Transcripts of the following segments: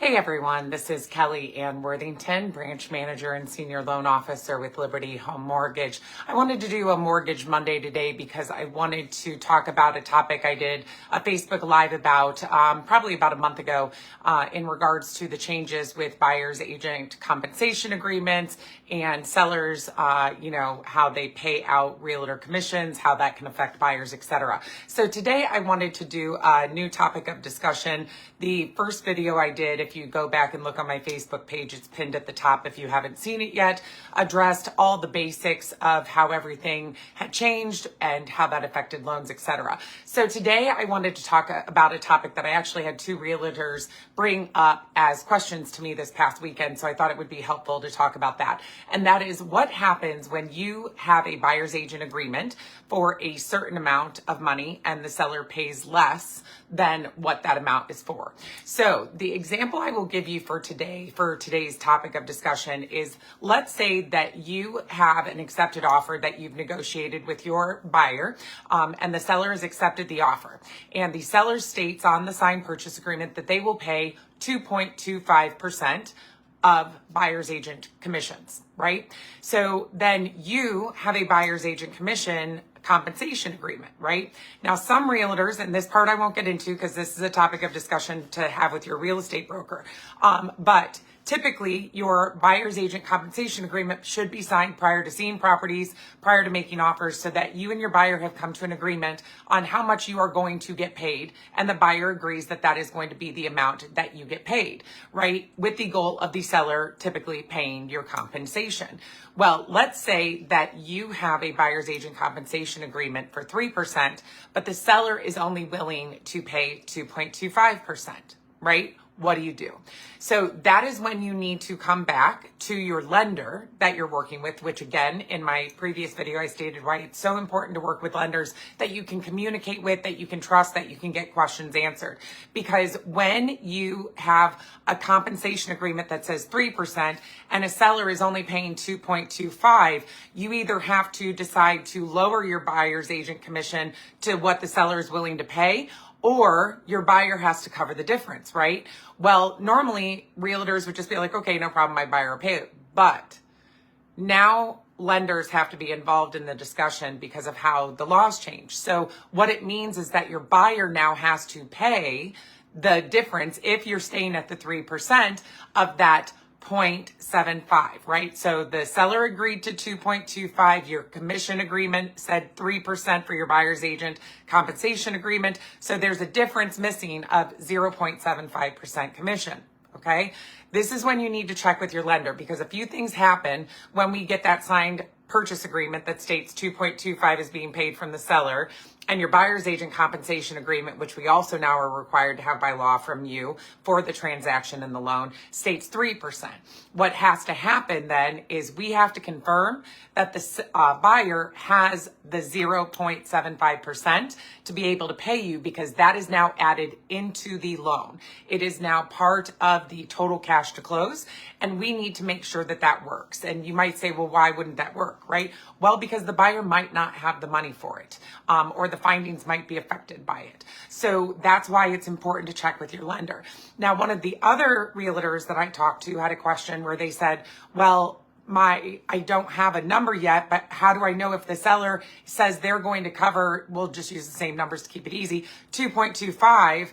Hey everyone, this is Kelly Ann Worthington, branch manager and senior loan officer with Liberty Home Mortgage. I wanted to do a Mortgage Monday today because I wanted to talk about a topic I did a Facebook Live about probably about a month ago in regards to the changes with buyer's agent compensation agreements and sellers, how they pay out realtor commissions, how that can affect buyers, etc. So today I wanted to do a new topic of discussion. The first video I did, if you go back and look on my Facebook page, it's pinned at the top if you haven't seen it yet, addressed all the basics of how everything had changed and how that affected loans, etc. So today I wanted to talk about a topic that I actually had two realtors bring up as questions to me this past weekend. So I thought it would be helpful to talk about that. And that is what happens when you have a buyer's agent agreement for a certain amount of money and the seller pays less than what that amount is for. So the example I will give you for today's topic of discussion is, let's say that you have an accepted offer that you've negotiated with your buyer, and the seller has accepted the offer. And the seller states on the signed purchase agreement that they will pay 2.25% of buyer's agent commissions, right? So then you have a buyer's agent commission compensation agreement, right? Now, some realtors, and this part I won't get into because this is a topic of discussion to have with your real estate broker, but typically your buyer's agent compensation agreement should be signed prior to seeing properties, prior to making offers, so that you and your buyer have come to an agreement on how much you are going to get paid, and the buyer agrees that that is going to be the amount that you get paid, right? With the goal of the seller typically paying your compensation. Well, let's say that you have a buyer's agent compensation agreement for 3%, but the seller is only willing to pay 2.25%, right? What do you do? So that is when you need to come back to your lender that you're working with, which again, in my previous video, I stated why it's so important to work with lenders that you can communicate with, that you can trust, that you can get questions answered. Because when you have a compensation agreement that says 3% and a seller is only paying 2.25, you either have to decide to lower your buyer's agent commission to what the seller is willing to pay, or your buyer has to cover the difference, right? Well, normally realtors would just be like, okay, no problem, my buyer will pay it. But now lenders have to be involved in the discussion because of how the laws change. So what it means is that your buyer now has to pay the difference if you're staying at the 3% of that 0.75, right? So the seller agreed to 2.25. Your commission agreement said 3% for your buyer's agent compensation agreement. So there's a difference missing of 0.75% commission. Okay. This is when you need to check with your lender, because a few things happen when we get that signed purchase agreement that states 2.25 is being paid from the seller, and your buyer's agent compensation agreement, which we also now are required to have by law from you for the transaction and the loan, states 3%. What has to happen then is we have to confirm that the buyer has the 0.75% to be able to pay you, because that is now added into the loan. It is now part of the total cash to close, and we need to make sure that that works. And you might say, well, why wouldn't that work, right? Well, because the buyer might not have the money for it, or the findings might be affected by it. So that's why it's important to check with your lender. Now, one of the other realtors that I talked to had a question where they said, well, I don't have a number yet, but how do I know if the seller says they're going to cover, we'll just use the same numbers to keep it easy, 2.25,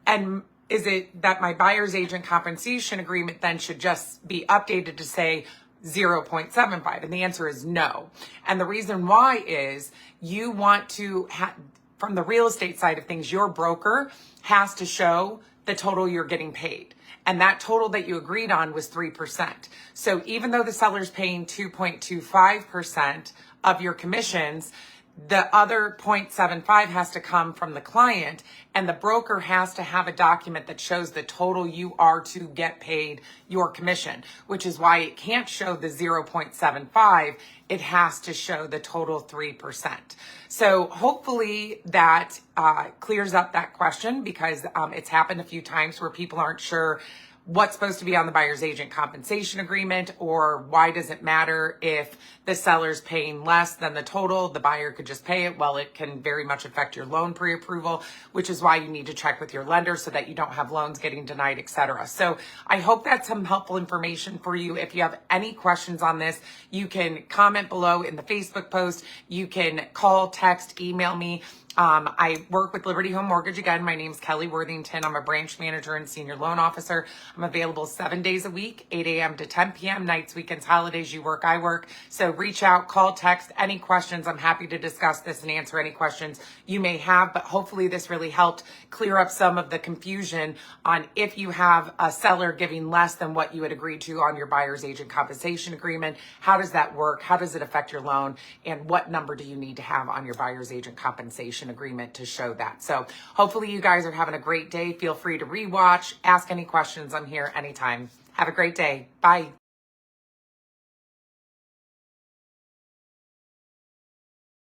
and is it that my buyer's agent compensation agreement then should just be updated to say 0.75? And the answer is no. And the reason why is you want to from the real estate side of things, your broker has to show the total you're getting paid. And that total that you agreed on was 3%. So even though the seller's paying 2.25% of your commissions, the other 0.75 has to come from the client, and the broker has to have a document that shows the total you are to get paid your commission, which is why it can't show the 0.75. It has to show the total 3%. So hopefully that clears up that question, because it's happened a few times where people aren't sure what's supposed to be on the buyer's agent compensation agreement, or why does it matter if the seller's paying less than the total, the buyer could just pay it? Well, it can very much affect your loan pre-approval, which is why you need to check with your lender so that you don't have loans getting denied, etc. So I hope that's some helpful information for you. If you have any questions on this, you can comment below in the Facebook post. You can call, text, email me. I work with Liberty Home Mortgage. Again, my name's Kelly Worthington. I'm a branch manager and senior loan officer. I'm available 7 days a week, 8 a.m. to 10 p.m., nights, weekends, holidays. You work, I work. So reach out, call, text, any questions. I'm happy to discuss this and answer any questions you may have, but hopefully this really helped clear up some of the confusion on if you have a seller giving less than what you had agreed to on your buyer's agent compensation agreement. How does that work? How does it affect your loan? And what number do you need to have on your buyer's agent compensation agreement to show that? So hopefully you guys are having a great day. Feel free to rewatch, ask any questions. I'm here anytime. Have a great day. Bye.